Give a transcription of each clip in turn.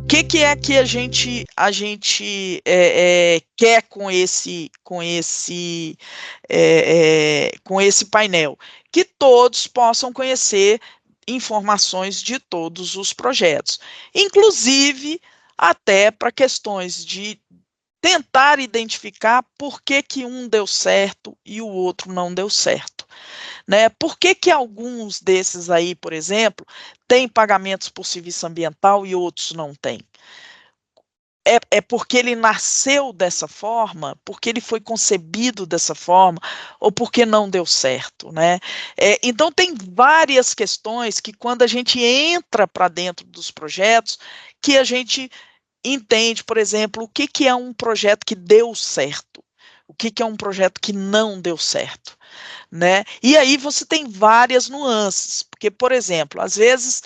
que é que a gente quer com esse painel? Que todos possam conhecer informações de todos os projetos, inclusive até para questões de tentar identificar por que que um deu certo e o outro não deu certo, né? Por que que alguns desses aí, por exemplo, têm pagamentos por serviço ambiental e outros não têm? É porque ele nasceu dessa forma, porque ele foi concebido dessa forma, ou porque não deu certo, né? Então, tem várias questões que, quando a gente entra para dentro dos projetos, que a gente entende, por exemplo, o que que é um projeto que deu certo, o que que é um projeto que não deu certo, né? E aí você tem várias nuances, porque, por exemplo, às vezes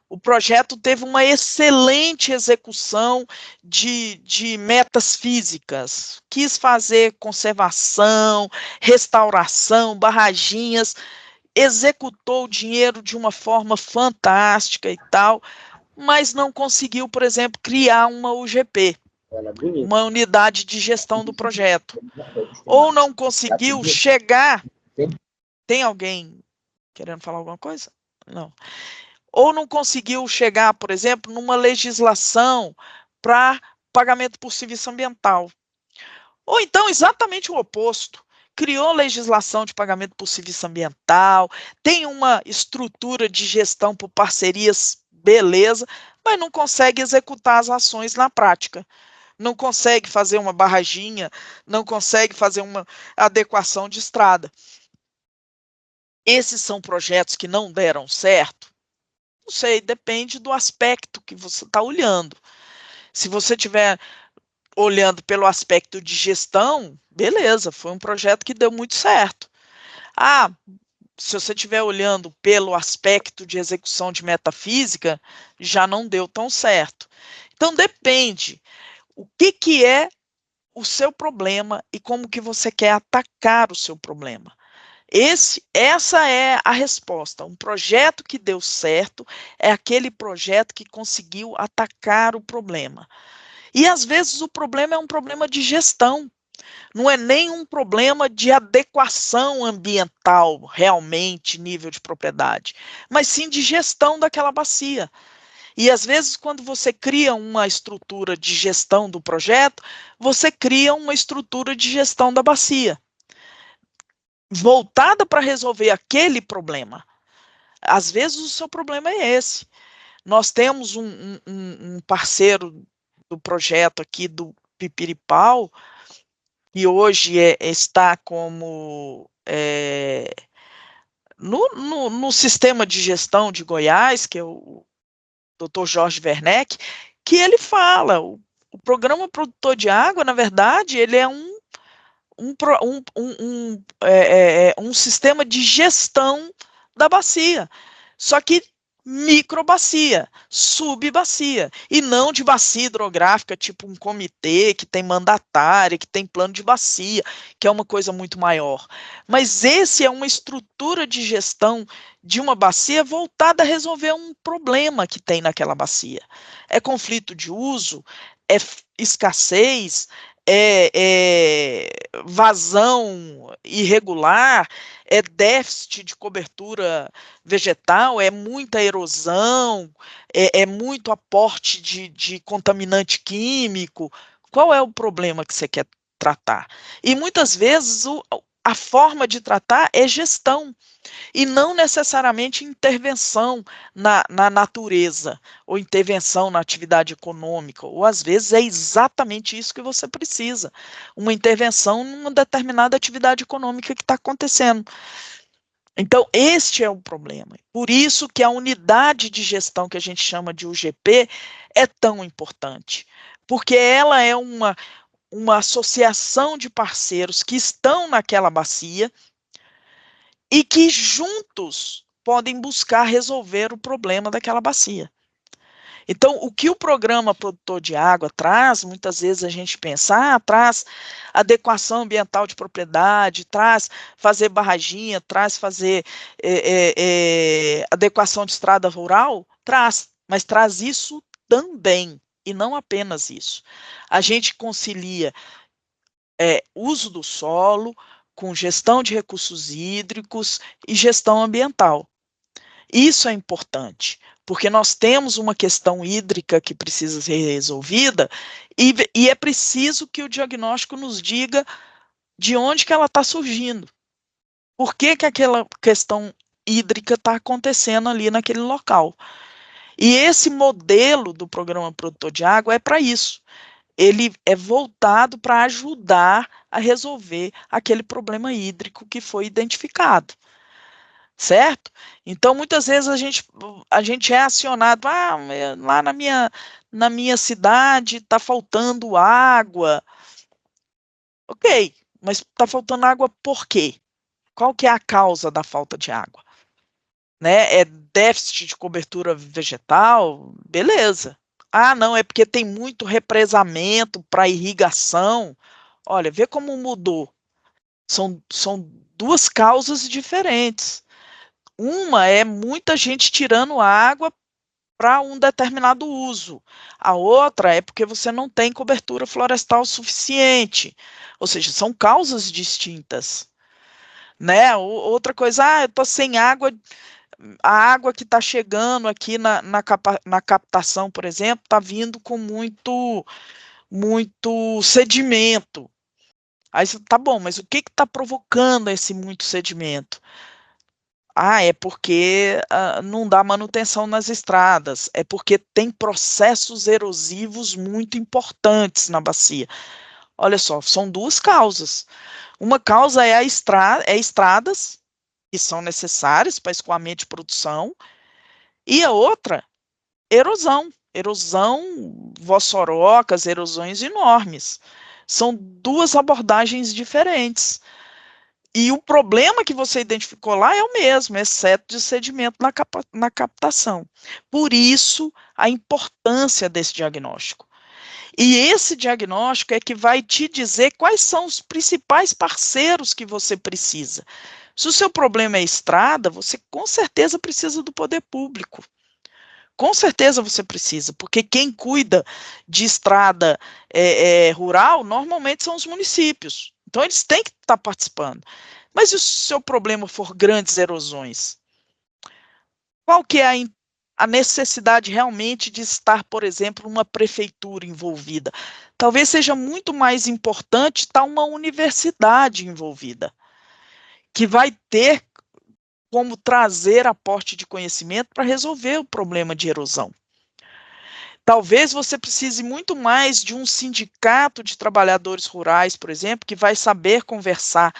o projeto teve uma excelente execução de metas físicas, quis fazer conservação, restauração, barraginhas, executou o dinheiro de uma forma fantástica e tal, mas não conseguiu, por exemplo, criar uma UGP, uma unidade de gestão do projeto, ou não conseguiu chegar. Tem alguém querendo falar alguma coisa? Não. Ou não conseguiu chegar, por exemplo, numa legislação para pagamento por serviço ambiental. Ou então, exatamente o oposto. Criou legislação de pagamento por serviço ambiental, tem uma estrutura de gestão por parcerias, beleza, mas não consegue executar as ações na prática. Não consegue fazer uma barraginha, não consegue fazer uma adequação de estrada. Esses são projetos que não deram certo? Não sei, depende do aspecto que você está olhando. Se você estiver olhando pelo aspecto de gestão, beleza, foi um projeto que deu muito certo. Ah, se você estiver olhando pelo aspecto de execução de metafísica, já não deu tão certo. Então, depende. O que é o seu problema e como que você quer atacar o seu problema. Essa é a resposta. Um projeto que deu certo é aquele projeto que conseguiu atacar o problema. E, às vezes, o problema é um problema de gestão. Não é nem um problema de adequação ambiental, realmente, nível de propriedade, mas sim de gestão daquela bacia. E, às vezes, quando você cria uma estrutura de gestão do projeto, você cria uma estrutura de gestão da bacia, voltada para resolver aquele problema. Às vezes, o seu problema é esse. Nós temos um parceiro do projeto aqui do Pipiripau, que hoje está como no sistema de gestão de Goiás, que é o Dr. Jorge Werneck, que ele fala, o programa produtor de água, na verdade, ele é um sistema de gestão da bacia, só que microbacia, subbacia, e não de bacia hidrográfica, tipo um comitê que tem mandatária, que tem plano de bacia, que é uma coisa muito maior. Mas esse é uma estrutura de gestão de uma bacia voltada a resolver um problema que tem naquela bacia. É conflito de uso, é escassez, vazão irregular, é déficit de cobertura vegetal, é muita erosão, é muito aporte de contaminante químico. Qual é o problema que você quer tratar? E muitas vezes a forma de tratar é gestão, e não necessariamente intervenção na natureza, ou intervenção na atividade econômica, ou às vezes é exatamente isso que você precisa, uma intervenção numa determinada atividade econômica que está acontecendo. Então, este é o problema. Por isso que a unidade de gestão que a gente chama de UGP é tão importante, porque ela é uma associação de parceiros que estão naquela bacia e que juntos podem buscar resolver o problema daquela bacia. Então, o que o programa produtor de água traz, muitas vezes a gente pensa, traz adequação ambiental de propriedade, traz fazer barraginha, traz fazer adequação de estrada rural, traz, mas traz isso também. e não apenas isso. A gente concilia uso do solo com gestão de recursos hídricos e gestão ambiental. Isso é importante, porque nós temos uma questão hídrica que precisa ser resolvida e é preciso que o diagnóstico nos diga de onde que ela está surgindo. Por que que aquela questão hídrica está acontecendo ali naquele local? E esse modelo do Programa Produtor de Água é para isso. Ele é voltado para ajudar a resolver aquele problema hídrico que foi identificado, certo? Então, muitas vezes a gente é acionado, lá na minha cidade está faltando água. Ok, mas está faltando água por quê? Qual que é a causa da falta de água? Né? É déficit de cobertura vegetal? Beleza. Ah, não, é porque tem muito represamento para irrigação. Olha, vê como mudou. São duas causas diferentes. Uma é muita gente tirando água para um determinado uso. A outra é porque você não tem cobertura florestal suficiente. Ou seja, são causas distintas. Né? Outra coisa, eu estou sem água, a água que está chegando aqui na captação, por exemplo, está vindo com muito sedimento. Aí você, tá bom, mas o que está provocando esse muito sedimento? É porque não dá manutenção nas estradas, é porque tem processos erosivos muito importantes na bacia. Olha só, são duas causas. Uma causa é estradas, que são necessárias para escoamento de produção, e a outra, erosão. Erosão, vossorocas, erosões enormes. São duas abordagens diferentes. E o problema que você identificou lá é o mesmo, exceto de sedimento na captação. Por isso, a importância desse diagnóstico. E esse diagnóstico é que vai te dizer quais são os principais parceiros que você precisa. Se o seu problema é estrada, você com certeza precisa do poder público. Com certeza você precisa, porque quem cuida de estrada rural normalmente são os municípios. Então, eles têm que estar participando. Mas e se o seu problema for grandes erosões? Qual que é a necessidade realmente de estar, por exemplo, uma prefeitura envolvida? Talvez seja muito mais importante estar uma universidade envolvida, que vai ter como trazer aporte de conhecimento para resolver o problema de erosão. Talvez você precise muito mais de um sindicato de trabalhadores rurais, por exemplo, que vai saber conversar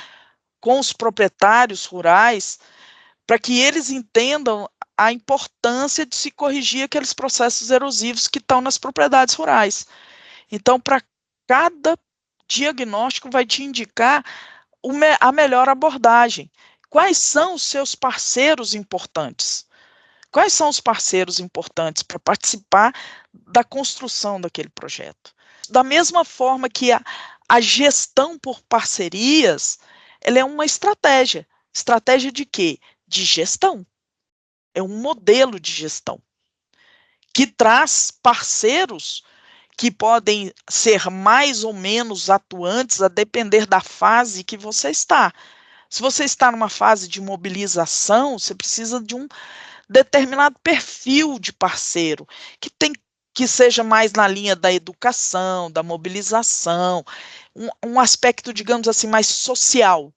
com os proprietários rurais para que eles entendam a importância de se corrigir aqueles processos erosivos que estão nas propriedades rurais. Então, para cada diagnóstico vai te indicar a melhor abordagem. Quais são os seus parceiros importantes? Quais são os parceiros importantes para participar da construção daquele projeto? Da mesma forma que a gestão por parcerias, ela é uma estratégia. Estratégia de quê? De gestão. É um modelo de gestão que traz parceiros que podem ser mais ou menos atuantes a depender da fase que você está. Se você está numa fase de mobilização, você precisa de um determinado perfil de parceiro, que seja mais na linha da educação, da mobilização, um aspecto, digamos assim, mais social,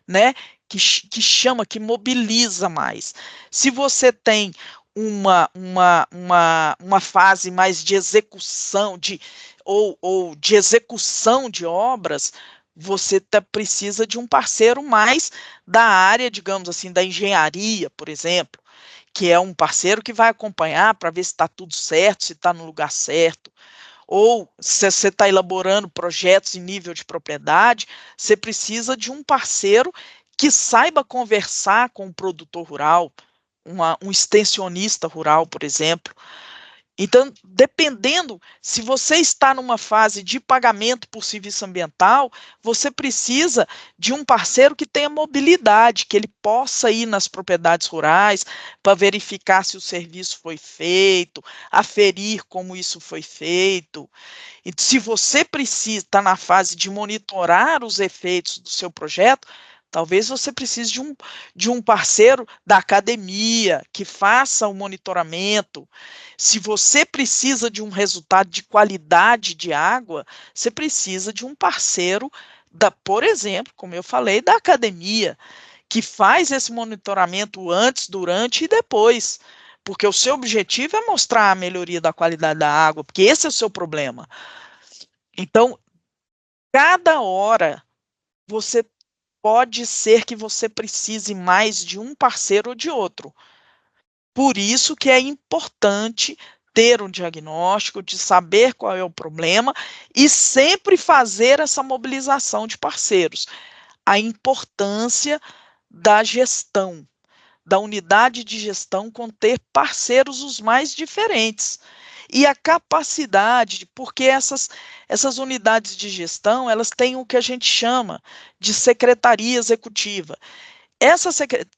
né? Que chama, que mobiliza mais. Se você tem uma fase mais de execução, ou de execução de obras, você precisa de um parceiro mais da área, digamos assim, da engenharia, por exemplo, que é um parceiro que vai acompanhar para ver se está tudo certo, se está no lugar certo. Ou se você está elaborando projetos em nível de propriedade, você precisa de um parceiro que saiba conversar com o produtor rural, um extensionista rural, por exemplo, Então, dependendo, se você está numa fase de pagamento por serviço ambiental, você precisa de um parceiro que tenha mobilidade, que ele possa ir nas propriedades rurais para verificar se o serviço foi feito, aferir como isso foi feito. E se você precisa, está na fase de monitorar os efeitos do seu projeto, talvez você precise de um parceiro da academia que faça o monitoramento. Se você precisa de um resultado de qualidade de água, você precisa de um parceiro, por exemplo, como eu falei, da academia, que faz esse monitoramento antes, durante e depois. Porque o seu objetivo é mostrar a melhoria da qualidade da água, porque esse é o seu problema. Então, cada hora você pode ser que você precise mais de um parceiro ou de outro. Por isso que é importante ter um diagnóstico, de saber qual é o problema e sempre fazer essa mobilização de parceiros. A importância da gestão, da unidade de gestão com ter parceiros os mais diferentes. E a capacidade, porque essas unidades de gestão, elas têm o que a gente chama de secretaria executiva. Essa secretaria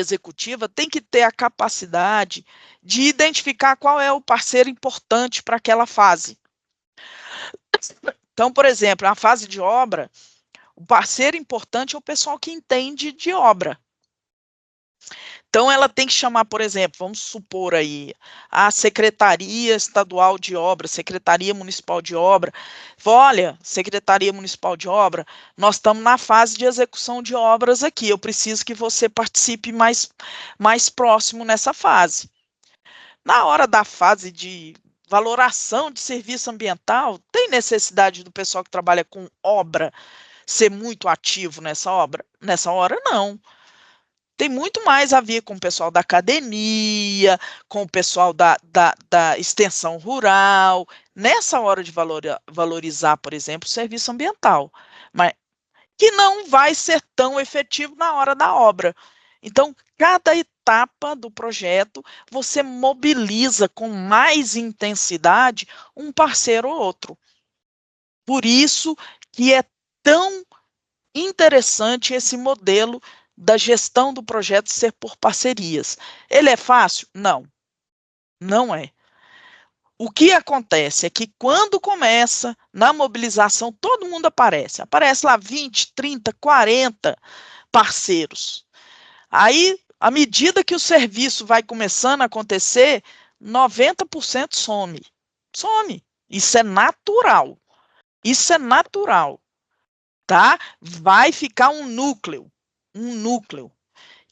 executiva tem que ter a capacidade de identificar qual é o parceiro importante para aquela fase. Então, por exemplo, na fase de obra, o parceiro importante é o pessoal que entende de obra. Então, ela tem que chamar, por exemplo, vamos supor aí, a Secretaria Estadual de Obra, Secretaria Municipal de Obra. Olha, Secretaria Municipal de Obra, nós estamos na fase de execução de obras aqui, eu preciso que você participe mais próximo nessa fase. Na hora da fase de valoração de serviço ambiental, tem necessidade do pessoal que trabalha com obra ser muito ativo nessa obra? Nessa hora, não. Tem muito mais a ver com o pessoal da academia, com o pessoal da extensão rural, nessa hora de valorizar, por exemplo, o serviço ambiental, mas que não vai ser tão efetivo na hora da obra. Então, cada etapa do projeto, você mobiliza com mais intensidade um parceiro ou outro. Por isso que é tão interessante esse modelo da gestão do projeto ser por parcerias. Ele é fácil? Não, não é. O que acontece é que quando começa na mobilização, todo mundo aparece. Aparece lá 20, 30, 40 parceiros. Aí, à medida que o serviço vai começando a acontecer, 90% some. Some. Isso é natural. Isso é natural. Tá? Vai ficar um núcleo,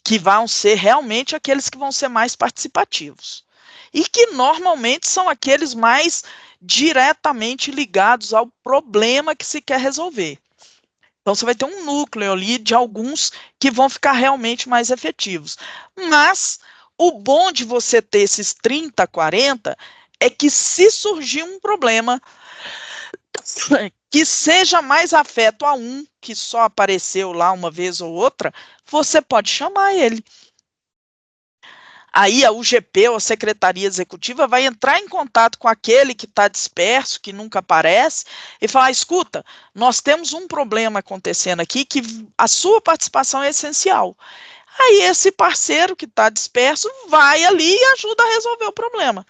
que vão ser realmente aqueles que vão ser mais participativos. E que normalmente são aqueles mais diretamente ligados ao problema que se quer resolver. Então, você vai ter um núcleo ali de alguns que vão ficar realmente mais efetivos. Mas o bom de você ter esses 30, 40 é que se surgir um problema que seja mais afeto a um, que só apareceu lá uma vez ou outra, você pode chamar ele. Aí a UGP, ou a Secretaria Executiva, vai entrar em contato com aquele que está disperso, que nunca aparece, e falar, escuta, nós temos um problema acontecendo aqui, que a sua participação é essencial. Aí esse parceiro que está disperso vai ali e ajuda a resolver o problema.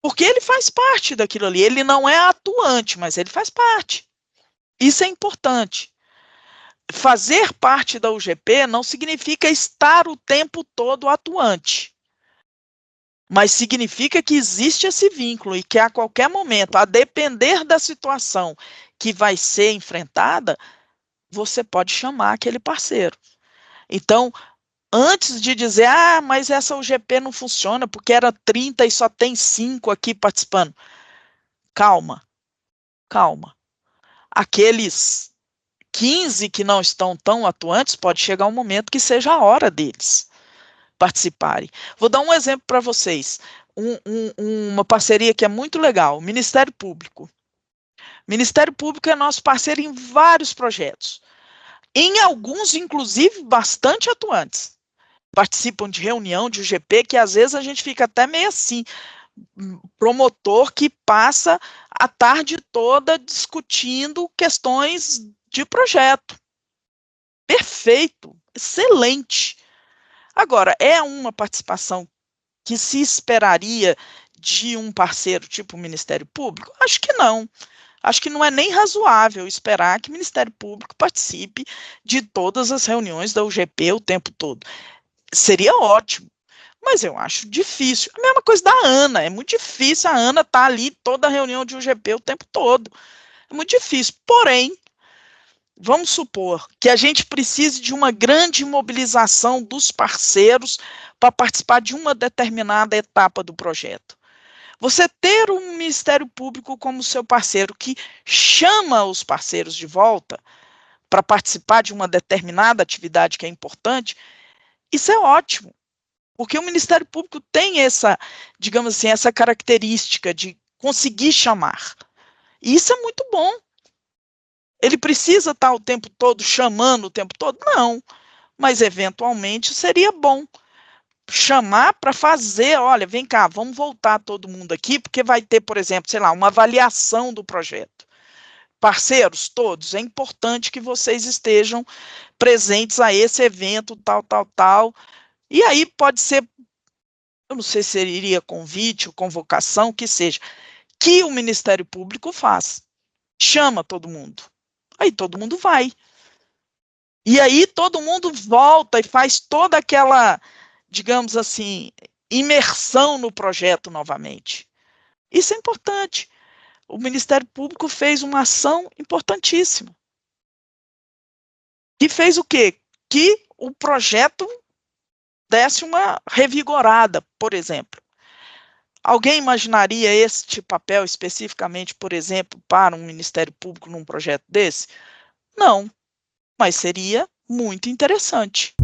Porque ele faz parte daquilo ali, ele não é atuante, mas ele faz parte. Isso é importante. Fazer parte da UGP não significa estar o tempo todo atuante, mas significa que existe esse vínculo e que a qualquer momento, a depender da situação que vai ser enfrentada, você pode chamar aquele parceiro. Então, antes de dizer, mas essa UGP não funciona porque era 30 e só tem 5 aqui participando. Calma, calma. Aqueles 15 que não estão tão atuantes, pode chegar um momento que seja a hora deles participarem. Vou dar um exemplo para vocês. Uma parceria que é muito legal, o Ministério Público. O Ministério Público é nosso parceiro em vários projetos. Em alguns, inclusive, bastante atuantes. participam de reunião de UGP, que às vezes a gente fica até meio assim, promotor que passa a tarde toda discutindo questões de projeto. Perfeito, excelente. Agora, é uma participação que se esperaria de um parceiro tipo o Ministério Público? Acho que não. Acho que não é nem razoável esperar que o Ministério Público participe de todas as reuniões da UGP o tempo todo. Seria ótimo, mas eu acho difícil. A mesma coisa da Ana, é muito difícil a Ana estar ali toda a reunião de UGP o tempo todo. É muito difícil. Porém, vamos supor que a gente precise de uma grande mobilização dos parceiros para participar de uma determinada etapa do projeto. Você ter um Ministério Público como seu parceiro, que chama os parceiros de volta para participar de uma determinada atividade que é importante, isso é ótimo, porque o Ministério Público tem essa, digamos assim, essa característica de conseguir chamar. E isso é muito bom. Ele precisa estar o tempo todo chamando o tempo todo? Não, mas eventualmente seria bom chamar para fazer, olha, vem cá, vamos voltar todo mundo aqui, porque vai ter, por exemplo, sei lá, uma avaliação do projeto. Parceiros, todos, é importante que vocês estejam presentes a esse evento, tal, tal, tal. E aí pode ser, eu não sei se seria convite ou convocação, que seja, que o Ministério Público faz. Chama todo mundo. Aí todo mundo vai. E aí todo mundo volta e faz toda aquela, digamos assim, imersão no projeto novamente. Isso é importante. O Ministério Público fez uma ação importantíssima. Que fez o quê? Que o projeto desse uma revigorada, por exemplo. Alguém imaginaria este papel especificamente, por exemplo, para um Ministério Público num projeto desse? Não, mas seria muito interessante.